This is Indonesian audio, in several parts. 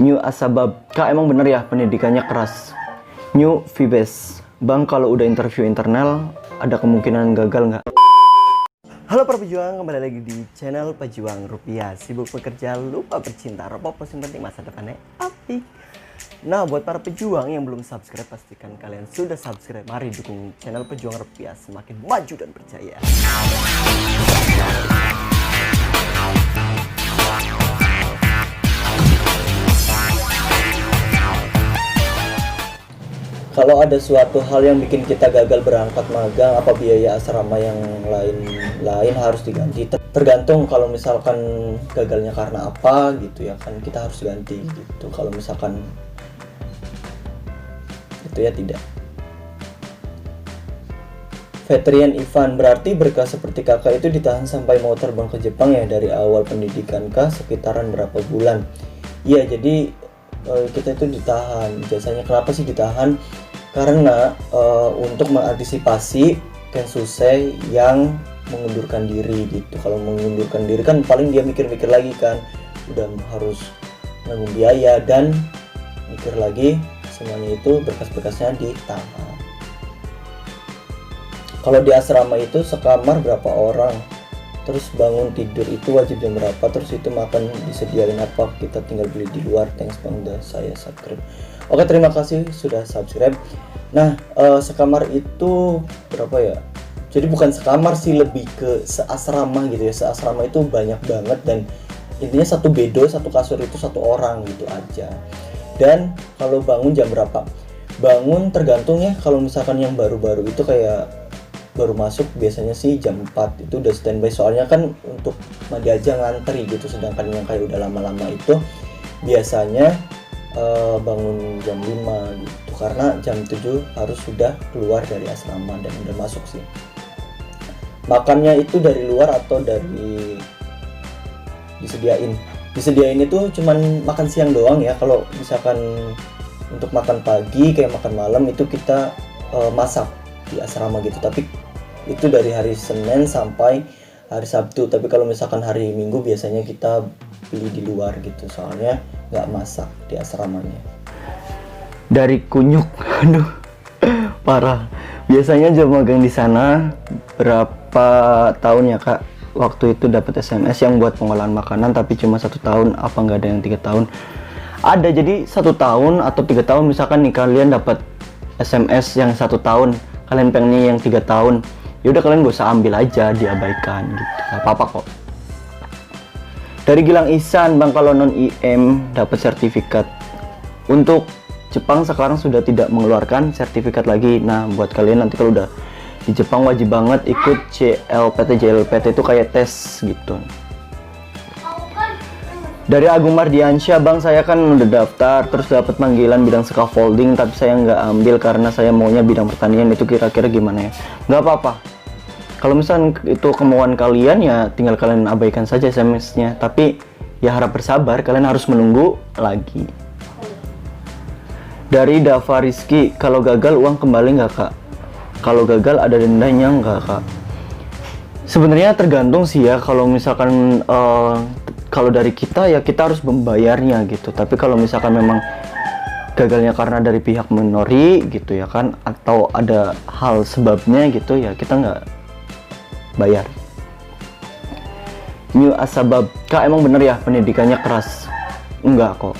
New Asbabab, Kak emang bener ya pendidikannya keras. New Vibes, Bang kalau udah interview internal ada kemungkinan gagal nggak? Halo para pejuang, kembali lagi di channel Pejuang Rupiah. Sibuk bekerja, lupa bercinta, apa yang penting masa depannya apik. Nah, buat para pejuang yang belum subscribe, pastikan kalian sudah subscribe. Mari dukung channel Pejuang Rupiah semakin maju dan percaya. Kalau ada suatu hal yang bikin kita gagal berangkat magang, apa biaya asrama yang lain harus diganti. Tergantung kalau misalkan gagalnya karena apa gitu ya kan, kita harus ganti gitu. Kalau misalkan itu ya tidak. Vetrian Ivan, berarti berkas seperti kakak itu ditahan sampai mau terbang ke Jepang ya, dari awal pendidikan kah sekitaran berapa bulan? Iya, jadi kita itu ditahan. Biasanya kenapa sih ditahan? Karena untuk mengantisipasi Kensuse yang mengundurkan diri gitu. Kalau mengundurkan diri kan paling dia mikir-mikir lagi kan, udah harus nanggung biaya dan mikir lagi, semuanya itu berkas-berkasnya ditahan. Kalau di asrama itu sekamar berapa orang? Terus bangun tidur itu wajib jam berapa? Terus itu makan disediain apa? Kita tinggal beli di luar. Thanks bang, udah saya subscribe. Oke, terima kasih sudah subscribe. Nah, sekamar itu berapa ya? Jadi bukan sekamar sih, lebih ke seasrama gitu ya. Seasrama itu banyak banget dan intinya satu bedo, satu kasur itu satu orang gitu aja. Dan kalau bangun jam berapa? Bangun tergantung ya. Kalau misalkan yang baru-baru itu kayak baru masuk biasanya sih jam 4 itu udah standby, soalnya kan untuk mandi aja ngantri gitu. Sedangkan yang kayak udah lama-lama itu biasanya bangun jam 5 gitu, karena jam 7 harus sudah keluar dari asrama dan udah masuk sih. Makannya itu dari luar atau dari disediain itu cuman makan siang doang ya. Kalau misalkan untuk makan pagi kayak makan malam itu kita masak di asrama gitu, tapi itu dari hari Senin sampai hari Sabtu. Tapi kalau misalkan hari Minggu biasanya kita beli di luar gitu, soalnya nggak masak di asramanya. Dari Kunyuk, aduh parah. Biasanya jam magang di sana berapa tahun ya kak? Waktu itu dapat SMS yang buat pengolahan makanan, tapi cuma 1 tahun. Apa nggak ada yang 3 tahun? Ada, jadi 1 tahun atau 3 tahun. Misalkan nih kalian dapat SMS yang 1 tahun, kalian pengennya yang 3 tahun, ya udah kalian gak usah ambil aja, diabaikan gitu, gak apa-apa kok. Dari Gilang Ihsan, bang kalau non IM dapat sertifikat. Untuk Jepang sekarang sudah tidak mengeluarkan sertifikat lagi. Nah, buat kalian nanti kalau udah di Jepang wajib banget ikut JLPT itu kayak tes gitu. Dari Agung Mardiansyah, bang saya kan udah daftar terus dapat panggilan bidang scaffolding, tapi saya nggak ambil karena saya maunya bidang pertanian. Itu kira-kira gimana ya? Nggak apa-apa. Kalau misalnya itu kemauan kalian ya tinggal kalian abaikan saja SMS-nya. Tapi ya harap bersabar, kalian harus menunggu lagi. Dari Dava Rizky, kalau gagal uang kembali nggak kak? Kalau gagal ada dendanya nggak kak? Sebenarnya tergantung sih ya. Kalau misalkan kalau dari kita ya kita harus membayarnya gitu. Tapi kalau misalkan memang gagalnya karena dari pihak minori gitu ya kan, atau ada hal sebabnya gitu ya, kita nggak bayar. New Asbabab, kak emang bener ya pendidikannya keras? Enggak kok.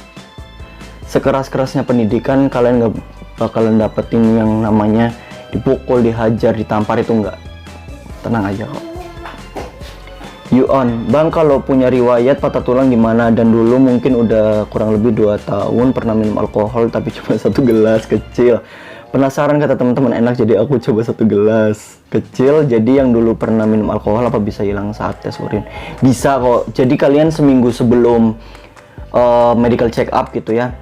Sekeras-kerasnya pendidikan kalian nggak bakalan dapetin yang namanya dipukul, dihajar, ditampar, itu enggak. Tenang aja kok. Yuon, bang kalau punya riwayat patah tulang gimana? Dan dulu mungkin udah kurang lebih 2 tahun pernah minum alkohol tapi cuma 1 gelas kecil. Penasaran kata teman-teman enak, jadi aku coba 1 gelas kecil. Jadi yang dulu pernah minum alkohol apa bisa hilang saat tes urin? Bisa kok. Jadi kalian seminggu sebelum medical check up gitu ya,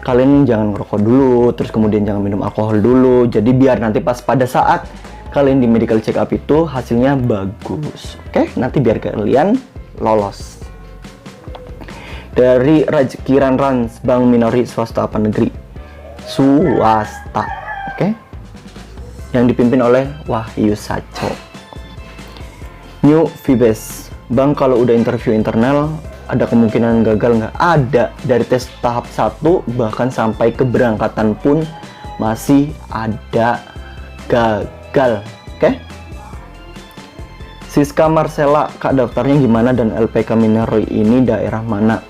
kalian jangan ngerokok dulu, terus kemudian jangan minum alkohol dulu. Jadi biar nanti pas pada saat kalian di medical check up itu hasilnya bagus. Oke, nanti biar kalian lolos. Dari Rajkiran Rans, Bank Minori swasta apa negeri? Swasta. Oke. Yang dipimpin oleh Wahyu Saco. New Vibes, bang kalau udah interview internal ada kemungkinan gagal nggak? Ada. Dari tes tahap 1 bahkan sampai keberangkatan pun masih ada gagal. Oke? Siska Marcella, Kak, daftarnya gimana dan LPK Minori ini daerah mana?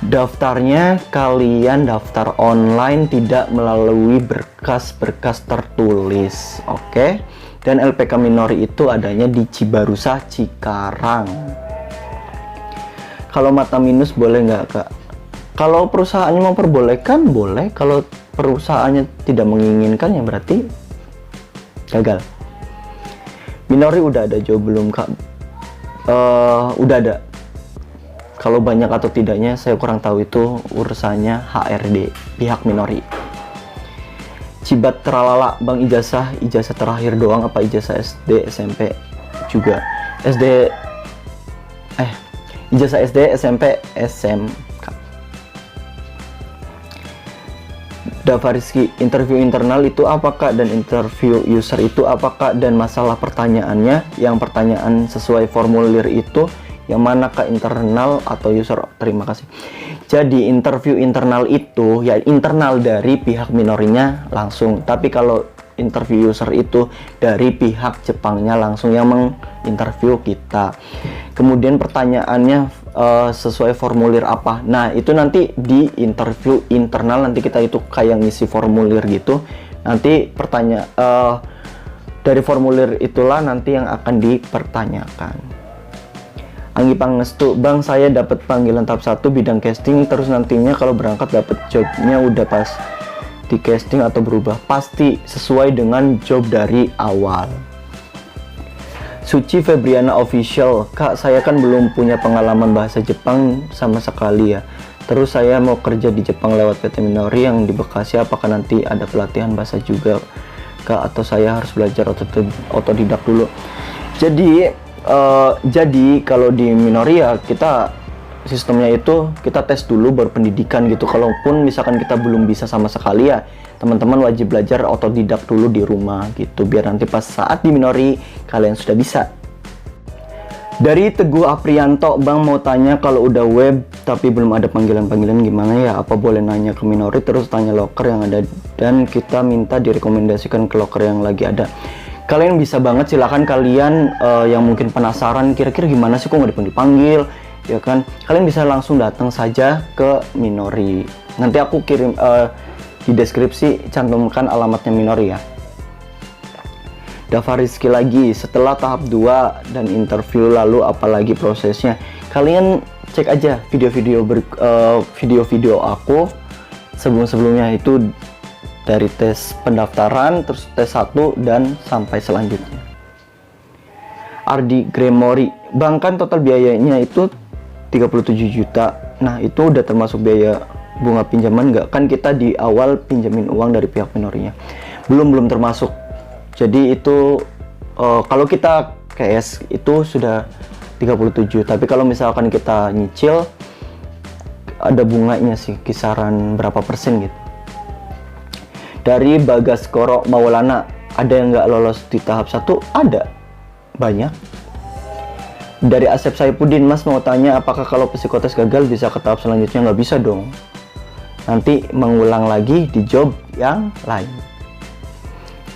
Daftarnya kalian daftar online, tidak melalui berkas-berkas tertulis. Oke? Dan LPK Minori itu adanya di Cibarusah, Cikarang. Kalau mata minus boleh nggak, Kak? Kalau perusahaannya memperbolehkan, boleh. Kalau perusahaannya tidak menginginkan, ya berarti gagal. Minori udah ada jawab belum, Kak? Udah ada. Kalau banyak atau tidaknya saya kurang tahu, itu urusannya HRD, pihak Minori. Cibat Tralala, Bang, ijazah terakhir doang apa ijazah SD, SMP juga? Ijazah SD, SMP, SMK. Dava Rizky, interview internal itu apakah dan interview user itu apakah, dan masalah pertanyaannya, yang pertanyaan sesuai formulir itu yang mana, Kak, internal atau user? Terima kasih. Jadi interview internal itu ya internal dari pihak Minorinya langsung, tapi kalau interview user itu dari pihak Jepangnya langsung yang menginterview kita. Kemudian pertanyaannya sesuai formulir apa? Nah, itu nanti di interview internal, nanti kita itu kayak ngisi formulir gitu. Nanti dari formulir itulah nanti yang akan dipertanyakan. Anggi Pangestu, Bang, saya dapat panggilan tahap 1 bidang casting, terus nantinya kalau berangkat dapat jobnya udah pas di casting atau berubah? Pasti sesuai dengan job dari awal. Suci Febriana Official, Kak, saya kan belum punya pengalaman bahasa Jepang sama sekali ya. Terus saya mau kerja di Jepang lewat PT Minori yang di Bekasi, apakah nanti ada pelatihan bahasa juga, Kak, atau saya harus belajar otodidak dulu? Jadi kalau di Minori ya kita sistemnya itu kita tes dulu baru pendidikan gitu. Kalaupun misalkan kita belum bisa sama sekali, ya teman-teman wajib belajar otodidak dulu di rumah gitu, biar nanti pas saat di Minori kalian sudah bisa. Dari Teguh Aprianto, Bang, mau tanya kalau udah web tapi belum ada panggilan-panggilan gimana ya? Apa boleh nanya ke Minori terus tanya loker yang ada dan kita minta direkomendasikan ke loker yang lagi ada? Kalian bisa banget, silakan kalian yang mungkin penasaran kira-kira gimana sih kok nggak dipanggil, ya kan? Kalian bisa langsung datang saja ke Minori. Nanti aku kirim di deskripsi, cantumkan alamatnya Minori ya. Dava Rizky lagi, setelah tahap 2 dan interview lalu apalagi prosesnya? Kalian cek aja video-video aku sebelum-sebelumnya itu, dari tes pendaftaran, terus tes 1 dan sampai selanjutnya. Ardi Gremori, Bang, kan total biayanya itu 37 juta. Nah, itu udah termasuk biaya bunga pinjaman nggak? Kan kita di awal pinjamin uang dari pihak Minorinya. Belum termasuk. Jadi itu kalau kita cash itu sudah 37, tapi kalau misalkan kita nyicil ada bunganya sih, kisaran berapa persen gitu. Dari Bagas Koro Maulana, ada yang nggak lolos di tahap 1? Ada, banyak. Dari Asep Saipudin, Mas mau tanya apakah kalau psikotes gagal bisa ke tahap selanjutnya? Nggak bisa dong, nanti mengulang lagi di job yang lain.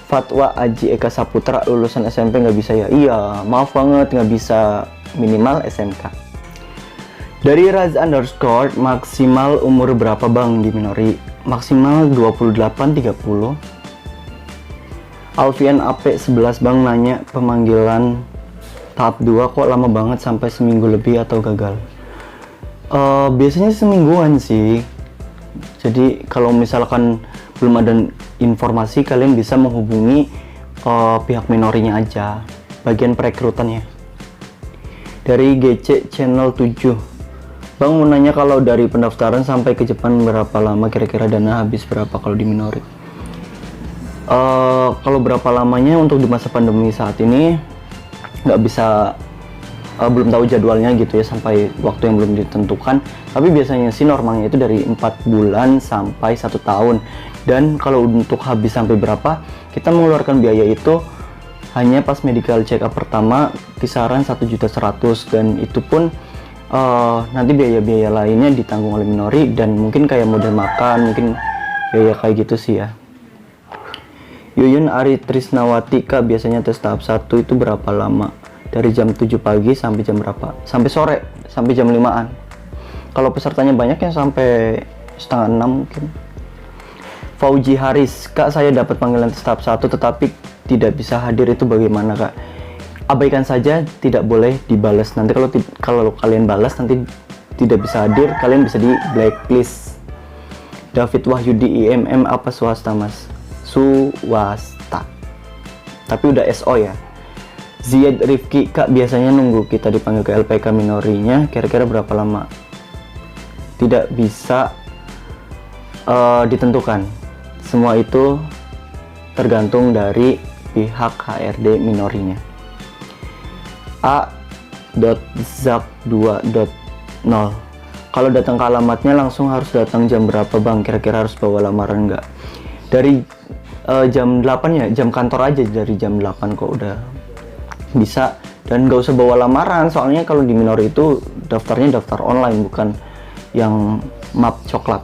Fatwa Aji Eka Saputra, lulusan SMP nggak bisa ya? Iya, maaf banget nggak bisa, minimal SMK. Dari Raz underscore, maksimal umur berapa, Bang, di Minori? Maksimal 28-30. Alfian AP 11, Bang, nanya pemanggilan tahap 2 kok lama banget sampai seminggu lebih atau gagal? Biasanya semingguan sih. Jadi kalau misalkan belum ada informasi, kalian bisa menghubungi pihak Minorinya aja, bagian perekrutannya. Dari GC Channel 7, Bang, mau nanya kalau dari pendaftaran sampai ke Jepang berapa lama, kira-kira dana habis berapa kalau di Minori? Kalau berapa lamanya untuk di masa pandemi saat ini nggak bisa, belum tahu jadwalnya gitu ya, sampai waktu yang belum ditentukan. Tapi biasanya sih normalnya itu dari 4 bulan sampai 1 tahun. Dan kalau untuk habis sampai berapa, kita mengeluarkan biaya itu hanya pas medical check up pertama kisaran 1.100.000, dan itu pun nanti biaya-biaya lainnya ditanggung oleh Minori, dan mungkin kayak modal makan, mungkin biaya kayak gitu sih ya. Yuyun Ari Trisnawati, Kak, biasanya tes tahap 1 itu berapa lama? Dari jam 7 pagi sampai jam berapa? Sampai sore, sampai jam 5-an. Kalau pesertanya banyak yang sampai setengah 6 mungkin. Fauji Haris, Kak, saya dapat panggilan tes tahap 1 tetapi tidak bisa hadir, itu bagaimana, Kak? Abaikan saja, tidak boleh dibalas. Nanti kalau kalian balas nanti tidak bisa hadir, kalian bisa di blacklist. David Wahyudi, IMM apa swasta, Mas? Swasta, tapi udah SO ya. Ziyad Rifki, Kak, biasanya nunggu kita dipanggil ke LPK Minorinya kira-kira berapa lama? Tidak bisa ditentukan, semua itu tergantung dari pihak HRD Minorinya. A.zak2.0, kalau datang ke alamatnya langsung harus datang jam berapa, Bang? Kira-kira harus bawa lamaran nggak? Dari jam 8 ya, jam kantor aja, dari jam 8 kok udah bisa, dan nggak usah bawa lamaran, soalnya kalau di Minori itu daftarnya daftar online, bukan yang map coklat.